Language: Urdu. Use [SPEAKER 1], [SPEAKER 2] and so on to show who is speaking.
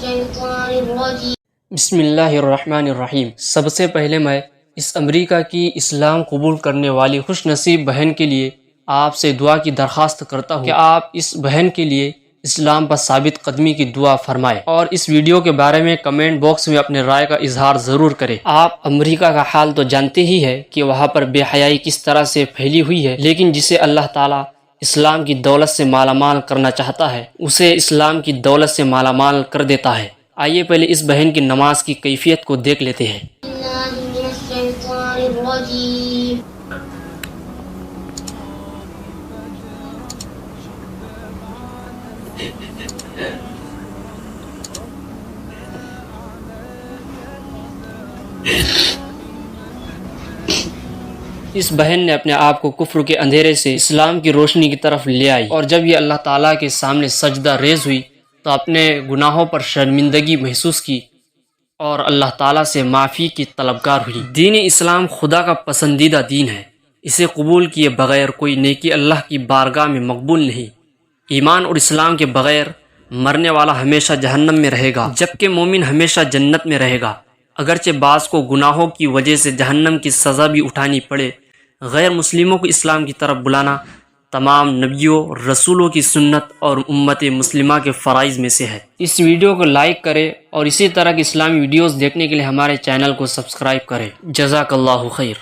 [SPEAKER 1] بسم اللہ الرحمن الرحیم۔ سب سے پہلے میں اس امریکہ کی اسلام قبول کرنے والی خوش نصیب بہن کے لیے آپ سے دعا کی درخواست کرتا ہوں کہ آپ اس بہن کے لیے اسلام پر ثابت قدمی کی دعا فرمائیں، اور اس ویڈیو کے بارے میں کمنٹ باکس میں اپنے رائے کا اظہار ضرور کریں۔ آپ امریکہ کا حال تو جانتے ہی ہیں کہ وہاں پر بے حیائی کس طرح سے پھیلی ہوئی ہے، لیکن جسے اللہ تعالیٰ اسلام کی دولت سے مالا مال کرنا چاہتا ہے اسے اسلام کی دولت سے مالا مال کر دیتا ہے۔ آئیے پہلے اس بہن کی نماز کی کیفیت کو دیکھ لیتے ہیں۔ اس بہن نے اپنے آپ کو کفر کے اندھیرے سے اسلام کی روشنی کی طرف لے آئی، اور جب یہ اللہ تعالیٰ کے سامنے سجدہ ریز ہوئی تو اپنے گناہوں پر شرمندگی محسوس کی اور اللہ تعالیٰ سے معافی کی طلبگار ہوئی۔ دین اسلام خدا کا پسندیدہ دین ہے، اسے قبول کیے بغیر کوئی نیکی اللہ کی بارگاہ میں مقبول نہیں۔ ایمان اور اسلام کے بغیر مرنے والا ہمیشہ جہنم میں رہے گا، جبکہ مومن ہمیشہ جنت میں رہے گا۔ اگرچہ بعض کو گناہوں کی وجہ سے جہنم کی سزا بھی اٹھانی پڑے، غیر مسلموں کو اسلام کی طرف بلانا تمام نبیوں رسولوں کی سنت اور امت مسلمہ کے فرائض میں سے ہے۔ اس ویڈیو کو لائک کریں اور اسی طرح کی اسلامی ویڈیوز دیکھنے کے لیے ہمارے چینل کو سبسکرائب کریں۔ جزاک اللہ خیر۔